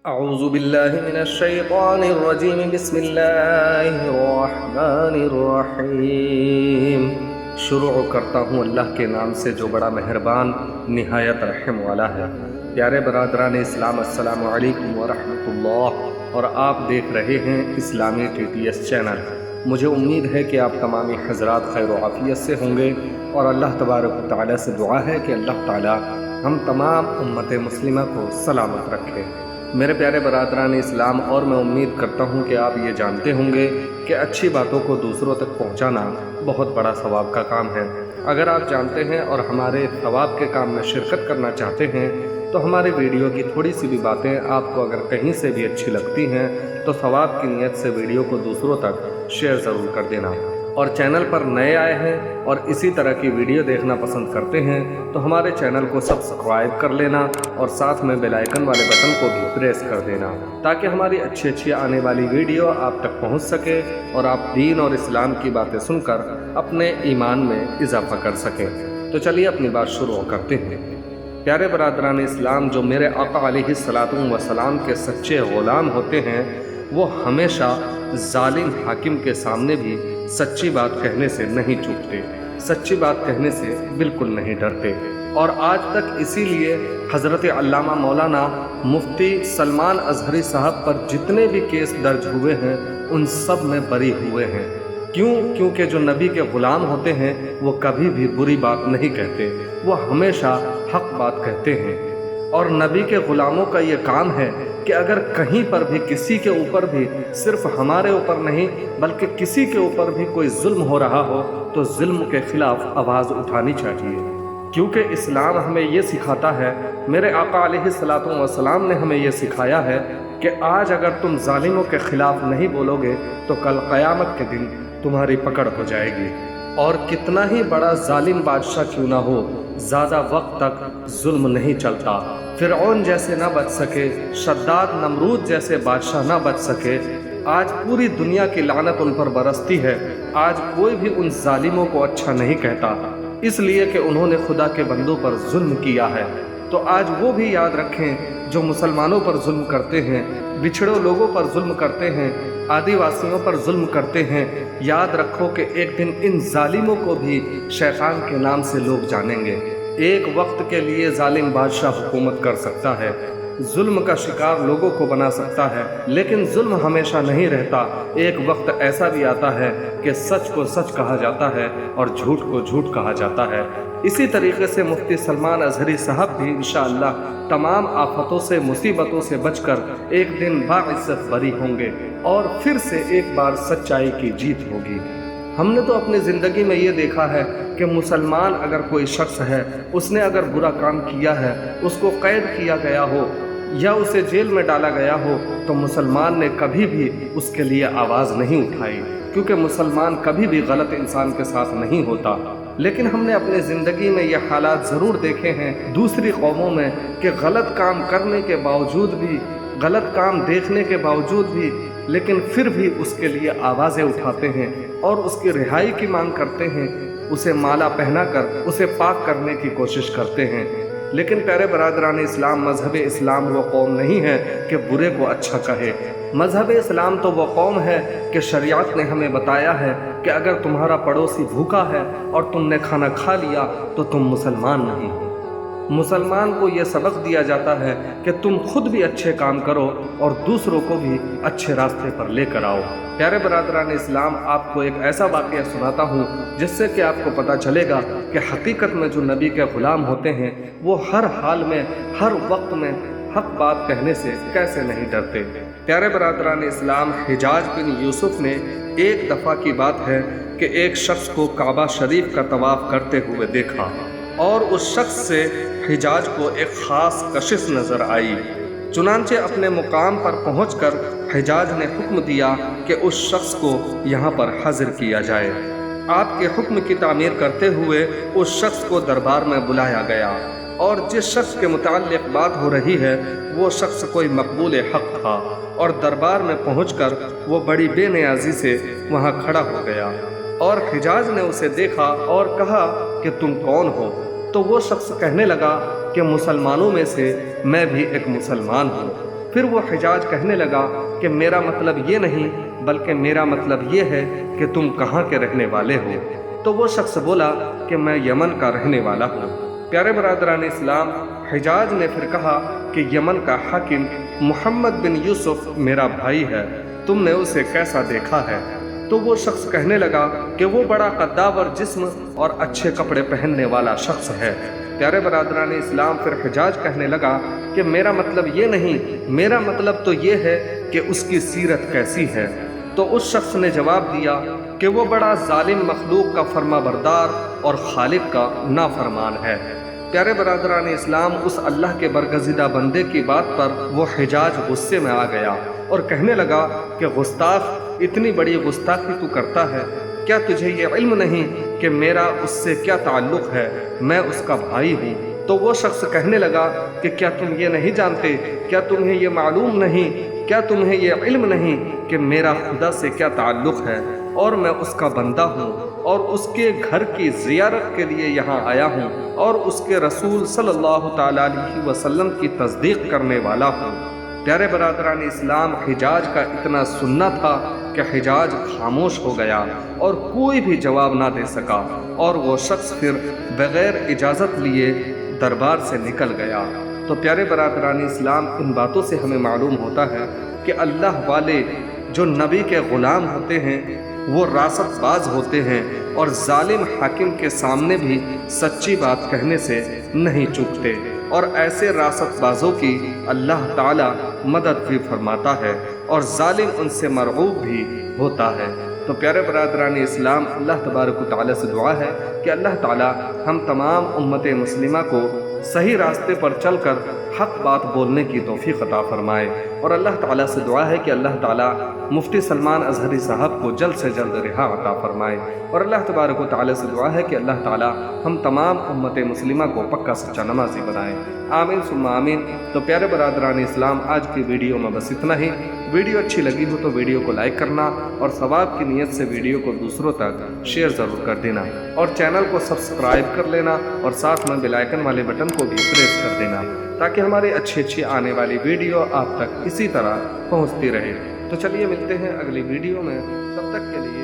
اعوذ باللہ من الشیطان الرجیم بسم اللہ الرحمن الرحیم۔ شروع کرتا ہوں اللہ کے نام سے جو بڑا مہربان نہایت رحم والا ہے۔ پیارے برادران اسلام، السلام علیکم ورحمۃ اللہ، اور آپ دیکھ رہے ہیں اسلامی TTS چینل۔ مجھے امید ہے کہ آپ تمامی حضرات خیر و عافیت سے ہوں گے، اور اللہ تبارک و تعالیٰ سے دعا ہے کہ اللہ تعالیٰ ہم تمام امت مسلمہ کو سلامت رکھے۔ میرے پیارے برادران اسلام، اور میں امید کرتا ہوں کہ آپ یہ جانتے ہوں گے کہ اچھی باتوں کو دوسروں تک پہنچانا بہت بڑا ثواب کا کام ہے۔ اگر آپ جانتے ہیں اور ہمارے ثواب کے کام میں شرکت کرنا چاہتے ہیں تو ہماری ویڈیو کی تھوڑی سی بھی باتیں آپ کو اگر کہیں سے بھی اچھی لگتی ہیں تو ثواب کی نیت سے ویڈیو کو دوسروں تک شیئر ضرور کر دینا۔ اور چینل پر نئے آئے ہیں اور اسی طرح کی ویڈیو دیکھنا پسند کرتے ہیں تو ہمارے چینل کو سبسکرائب کر لینا اور ساتھ میں بیل آئیکن والے بٹن کو بھی پریس کر دینا، تاکہ ہماری اچھی آنے والی ویڈیو آپ تک پہنچ سکے اور آپ دین اور اسلام کی باتیں سن کر اپنے ایمان میں اضافہ کر سکیں۔ تو چلیے اپنی بات شروع کرتے ہیں۔ پیارے برادران اسلام، جو میرے آقا علیہ الصلوۃ والسلام کے سچے غلام ہوتے ہیں وہ ہمیشہ ظالم حاکم کے سامنے بھی سچی بات کہنے سے نہیں چوکتے، سچی بات کہنے سے بالکل نہیں ڈرتے، اور آج تک اسی لیے حضرت علامہ مولانا مفتی سلمان اظہری صاحب پر جتنے بھی کیس درج ہوئے ہیں ان سب میں بری ہوئے ہیں۔ کیونکہ جو نبی کے غلام ہوتے ہیں وہ کبھی بھی بری بات نہیں کہتے، وہ ہمیشہ حق بات کہتے ہیں۔ اور نبی کے غلاموں کا یہ کام ہے کہ اگر کہیں پر بھی کسی کے اوپر بھی، صرف ہمارے اوپر نہیں بلکہ کسی کے اوپر بھی کوئی ظلم ہو رہا ہو تو ظلم کے خلاف آواز اٹھانی چاہیے، کیونکہ اسلام ہمیں یہ سکھاتا ہے، میرے آقا علیہ الصلوۃ والسلام نے ہمیں یہ سکھایا ہے کہ آج اگر تم ظالموں کے خلاف نہیں بولو گے تو کل قیامت کے دن تمہاری پکڑ ہو جائے گی۔ اور کتنا ہی بڑا ظالم بادشاہ کیوں نہ ہو، زیادہ وقت تک ظلم نہیں چلتا۔ فرعون جیسے نہ بچ سکے، شداد نمرود جیسے بادشاہ نہ بچ سکے، آج پوری دنیا کی لعنت ان پر برستی ہے۔ آج کوئی بھی ان ظالموں کو اچھا نہیں کہتا، اس لیے کہ انہوں نے خدا کے بندوں پر ظلم کیا ہے۔ تو آج وہ بھی یاد رکھیں جو مسلمانوں پر ظلم کرتے ہیں، بچھڑے لوگوں پر ظلم کرتے ہیں، آدیواسیوں پر ظلم کرتے ہیں، یاد رکھو کہ ایک دن ان ظالموں کو بھی شیطان کے نام سے لوگ جانیں گے۔ ایک وقت کے لیے ظالم بادشاہ حکومت کر سکتا ہے، ظلم کا شکار لوگوں کو بنا سکتا ہے، لیکن ظلم ہمیشہ نہیں رہتا۔ ایک وقت ایسا بھی آتا ہے کہ سچ کو سچ کہا جاتا ہے اور جھوٹ کو جھوٹ کہا جاتا ہے۔ اسی طریقے سے مفتی سلمان اظہری صاحب بھی انشاءاللہ تمام آفتوں سے، مصیبتوں سے بچ کر ایک دن باعزت بری ہوں گے اور پھر سے ایک بار سچائی کی جیت ہوگی۔ ہم نے تو اپنی زندگی میں یہ دیکھا ہے کہ مسلمان اگر کوئی شخص ہے، اس نے اگر برا کام کیا ہے، اس کو قید کیا گیا ہو یا اسے جیل میں ڈالا گیا ہو تو مسلمان نے کبھی بھی اس کے لیے آواز نہیں اٹھائی، کیونکہ مسلمان کبھی بھی غلط انسان کے ساتھ نہیں ہوتا۔ لیکن ہم نے اپنی زندگی میں یہ حالات ضرور دیکھے ہیں دوسری قوموں میں کہ غلط کام کرنے کے باوجود بھی، غلط کام دیکھنے کے باوجود بھی، لیکن پھر بھی اس کے لیے آوازیں اٹھاتے ہیں اور اس کی رہائی کی مانگ کرتے ہیں، اسے مالا پہنا کر اسے پاک کرنے کی کوشش کرتے ہیں۔ لیکن پیارے برادران اسلام، مذہب اسلام وہ قوم نہیں ہے کہ برے کو اچھا کہے۔ مذہب اسلام تو وہ قوم ہے کہ شریعت نے ہمیں بتایا ہے کہ اگر تمہارا پڑوسی بھوکا ہے اور تم نے کھانا کھا لیا تو تم مسلمان نہیں ہو۔ مسلمان کو یہ سبق دیا جاتا ہے کہ تم خود بھی اچھے کام کرو اور دوسروں کو بھی اچھے راستے پر لے کر آؤ۔ پیارے برادران اسلام، آپ کو ایک ایسا واقعہ سناتا ہوں جس سے کہ آپ کو پتہ چلے گا کہ حقیقت میں جو نبی کے غلام ہوتے ہیں وہ ہر حال میں، ہر وقت میں حق بات کہنے سے کیسے نہیں ڈرتے۔ پیارے برادران اسلام، حجاج بن یوسف نے ایک دفعہ کی بات ہے کہ ایک شخص کو کعبہ شریف کا طواف کرتے ہوئے دیکھا، اور اس شخص سے حجاج کو ایک خاص کشش نظر آئی۔ چنانچہ اپنے مقام پر پہنچ کر حجاج نے حکم دیا کہ اس شخص کو یہاں پر حاضر کیا جائے۔ آپ کے حکم کی تعمیر کرتے ہوئے اس شخص کو دربار میں بلایا گیا، اور جس شخص کے متعلق بات ہو رہی ہے وہ شخص کوئی مقبول حق تھا، اور دربار میں پہنچ کر وہ بڑی بے نیازی سے وہاں کھڑا ہو گیا، اور حجاج نے اسے دیکھا اور کہا کہ تم کون ہو؟ تو وہ شخص کہنے لگا کہ مسلمانوں میں سے میں بھی ایک مسلمان ہوں۔ پھر وہ حجاج کہنے لگا کہ میرا مطلب یہ نہیں بلکہ میرا مطلب یہ ہے کہ تم کہاں کے رہنے والے ہو؟ تو وہ شخص بولا کہ میں یمن کا رہنے والا ہوں۔ پیارے برادران اسلام، حجاج نے پھر کہا کہ یمن کا حاکم محمد بن یوسف میرا بھائی ہے، تم نے اسے کیسا دیکھا ہے؟ تو وہ شخص کہنے لگا کہ وہ بڑا قداور جسم اور اچھے کپڑے پہننے والا شخص ہے۔ پیارے برادران اسلام، پھر حجاج کہنے لگا کہ میرا مطلب یہ نہیں، میرا مطلب تو یہ ہے کہ اس کی سیرت کیسی ہے؟ تو اس شخص نے جواب دیا کہ وہ بڑا ظالم مخلوق کا فرما بردار اور خالق کا نافرمان ہے۔ پیارے برادران اسلام، اس اللہ کے برگزیدہ بندے کی بات پر وہ حجاج غصے میں آ گیا اور کہنے لگا کہ گستاخ، اتنی بڑی گستاخی تو کرتا ہے، کیا تجھے یہ علم نہیں کہ میرا اس سے کیا تعلق ہے؟ میں اس کا بھائی ہوں۔ تو وہ شخص کہنے لگا کہ کیا تم یہ نہیں جانتے، کیا تمہیں یہ معلوم نہیں، کیا تمہیں یہ علم نہیں کہ میرا خدا سے کیا تعلق ہے اور میں اس کا بندہ ہوں اور اس کے گھر کی زیارت کے لیے یہاں آیا ہوں اور اس کے رسول صلی اللہ تعالیٰ علیہ وسلم کی تصدیق کرنے والا ہوں۔ پیارے برادران اسلام، حجاج کا اتنا سننا تھا کہ حجاج خاموش ہو گیا اور کوئی بھی جواب نہ دے سکا، اور وہ شخص پھر بغیر اجازت لیے دربار سے نکل گیا۔ تو پیارے برادران اسلام، ان باتوں سے ہمیں معلوم ہوتا ہے کہ اللہ والے جو نبی کے غلام ہوتے ہیں وہ راست باز ہوتے ہیں اور ظالم حاکم کے سامنے بھی سچی بات کہنے سے نہیں چوکتے، اور ایسے راست بازوں کی اللہ تعالی مدد بھی فرماتا ہے اور ظالم ان سے مرعوب بھی ہوتا ہے۔ تو پیارے برادران اسلام، اللہ تبارک و تعالی سے دعا ہے کہ اللہ تعالی ہم تمام امت مسلمہ کو صحیح راستے پر چل کر حق بات بولنے کی توفیق عطا فرمائے، اور اللہ تعالیٰ سے دعا ہے کہ اللہ تعالیٰ مفتی سلمان اظہری صاحب کو جلد سے جلد رہا عطا فرمائے، اور اللہ تبارک و تعالیٰ سے دعا ہے کہ اللہ تعالیٰ ہم تمام امت مسلمہ کو پکا سچا نمازی بنائے، آمین ثم آمین۔ تو پیارے برادران اسلام، آج کی ویڈیو میں بس اتنا ہی۔ ویڈیو اچھی لگی ہو تو ویڈیو کو لائک کرنا اور ثواب کی نیت سے ویڈیو کو دوسروں تک شیئر ضرور کر دینا، اور چینل کو سبسکرائب کر لینا اور ساتھ میں بیل آئیکن والے بٹن کو بھی پریس کر دینا تاکہ ہماری اچھی آنے والی ویڈیو آپ تک اسی طرح پہنچتی رہے۔ تو چلیے ملتے ہیں اگلی ویڈیو میں، تب تک کے لیے